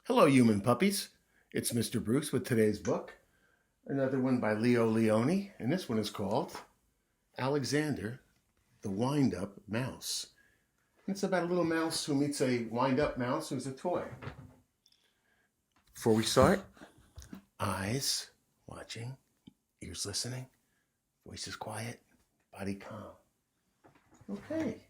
Hello, human puppies. It's Mr. Bruce with today's book. Another one by Lionni, and this one is called Alexander the Wind-Up Mouse. It's about a little mouse who meets a wind-up mouse who's a toy. Before we start, eyes watching, ears listening, voices quiet, body calm. Okay.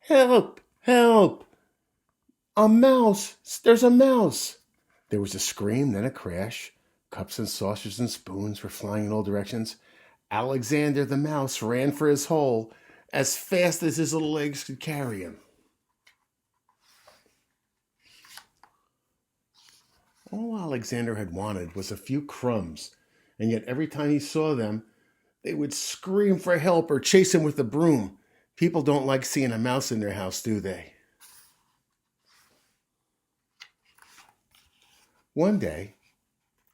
Help! Help! A mouse! There's a mouse! There was a scream, then a crash. Cups and saucers and spoons were flying in all directions. Alexander the mouse ran for his hole as fast as his little legs could carry him. All Alexander had wanted was a few crumbs, and yet every time he saw them, they would scream for help or chase him with a broom. People don't like seeing a mouse in their house, do they? One day,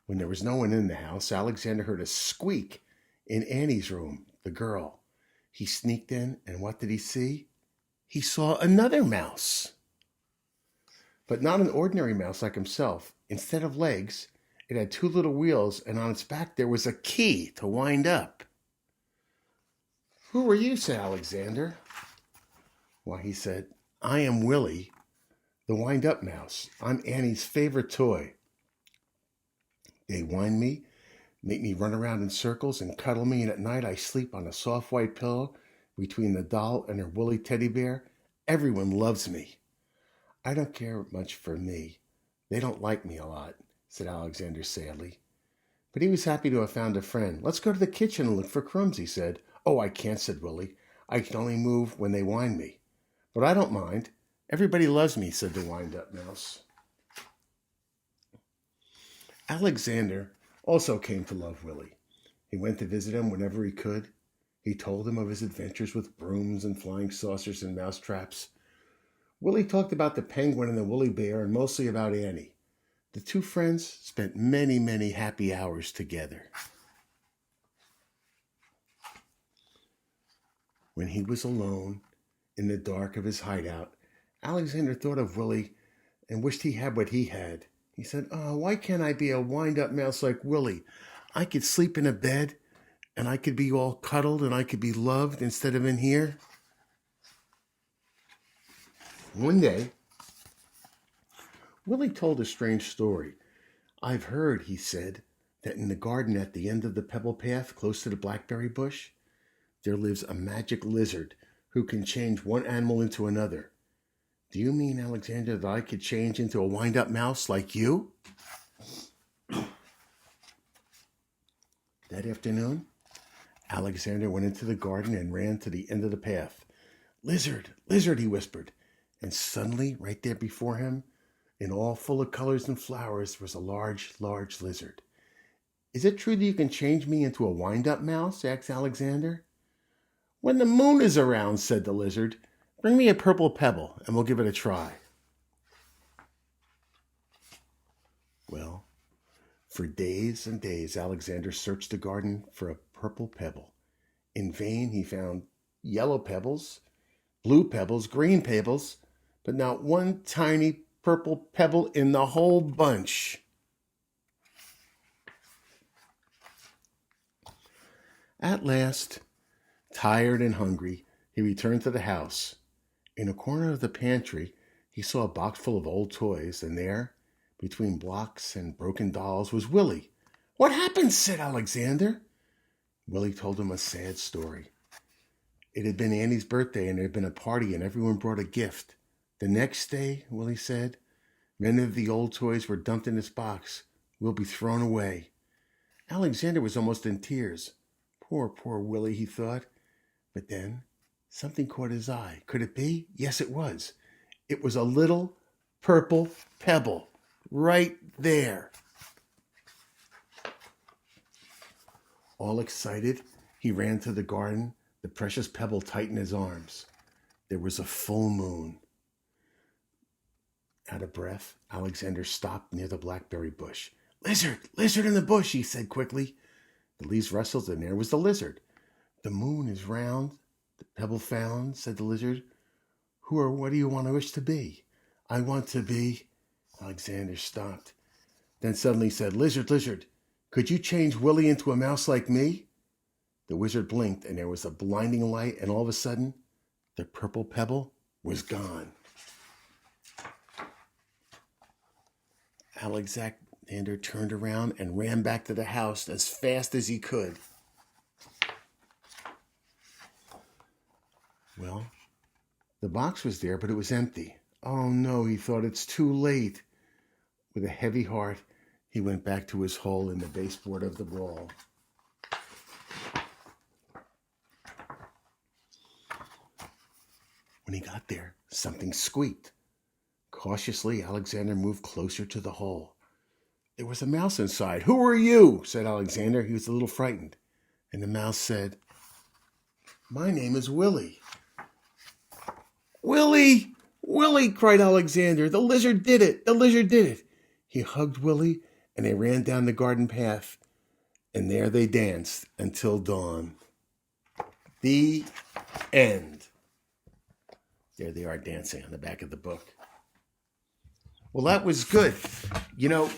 when there was no one in the house, Alexander heard a squeak in Annie's room, the girl. He sneaked in, and what did he see? He saw another mouse. But not an ordinary mouse like himself. Instead of legs, it had two little wheels, and on its back there was a key to wind up. "Who are you?" said Alexander. Why, he said, "I am Willie, the wind-up mouse. I'm Annie's favorite toy. They wind me, make me run around in circles, and cuddle me, and at night I sleep on a soft white pillow between the doll and her woolly teddy bear. Everyone loves me. I don't care much for me. They don't like me a lot," said Alexander sadly. But he was happy to have found a friend. "Let's go to the kitchen and look for crumbs," he said. "Oh, I can't," said Willie. "I can only move when they wind me. But I don't mind. Everybody loves me," said the wind-up mouse. Alexander also came to love Willie. He went to visit him whenever he could. He told him of his adventures with brooms and flying saucers and mouse traps. Willie talked about the penguin and the woolly bear and mostly about Annie. The two friends spent many, many happy hours together. When he was alone in the dark of his hideout, Alexander thought of Willie and wished he had what he had. He said, "Oh, why can't I be a wind-up mouse like Willie? I could sleep in a bed, and I could be all cuddled, and I could be loved instead of in here." One day, Willie told a strange story. "I've heard," he said, "that in the garden at the end of the pebble path, close to the blackberry bush, there lives a magic lizard who can change one animal into another. Do you mean, Alexander, that I could change into a wind-up mouse like you?" That afternoon, Alexander went into the garden and ran to the end of the path. "Lizard, lizard," he whispered. And suddenly, right there before him, and all full of colors and flowers, was a large, large lizard. "Is it true that you can change me into a wind-up mouse?" asked Alexander. "When the moon is around," said the lizard. "Bring me a purple pebble, and we'll give it a try." Well, for days and days, Alexander searched the garden for a purple pebble. In vain, he found yellow pebbles, blue pebbles, green pebbles, but not one tiny purple pebble in the whole bunch. At last, tired and hungry, he returned to the house. In a corner of the pantry, he saw a box full of old toys, and there, between blocks and broken dolls, was Willie. "What happened?" said Alexander. Willie told him a sad story. It had been Annie's birthday, and there had been a party, and everyone brought a gift. The next day, Willie said, many of the old toys were dumped in this box. "Will be thrown away." Alexander was almost in tears. Poor, poor Willie, he thought. But then something caught his eye. Could it be? Yes, it was. It was a little purple pebble right there. All excited, he ran to the garden, the precious pebble tight in his arms. There was a full moon. Out of breath, Alexander stopped near the blackberry bush. "Lizard, lizard in the bush," he said quickly. The leaves rustled, and there was the lizard. "The moon is round, the pebble found," said the lizard. Who or what do you want to wish to be? I want to be... Alexander stopped. Then suddenly said, Lizard, lizard, could you change Willie into a mouse like me? The wizard blinked, and there was a blinding light, and all of a sudden, the purple pebble was gone. Alexander turned around and ran back to the house as fast as he could. Well, the box was there, but it was empty. Oh no, he thought, it's too late. With a heavy heart, he went back to his hole in the baseboard of the wall. When he got there, something squeaked. Cautiously, Alexander moved closer to the hole. There was a mouse inside. Who are you? Said Alexander. He was a little frightened. And the mouse said, My name is Willie. Willie! Willie! Cried Alexander. The lizard did it! The lizard did it! He hugged Willie, and they ran down the garden path, and there they danced until dawn. The end. There they are dancing on the back of the book. Well, that was good. You know,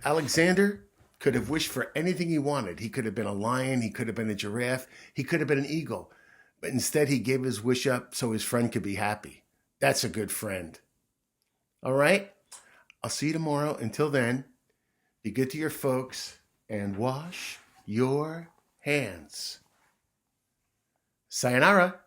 Alexander could have wished for anything he wanted. He could have been a lion. He could have been a giraffe. He could have been an eagle. But instead, he gave his wish up so his friend could be happy. That's a good friend. All right? I'll see you tomorrow. Until then, be good to your folks and wash your hands. Sayonara.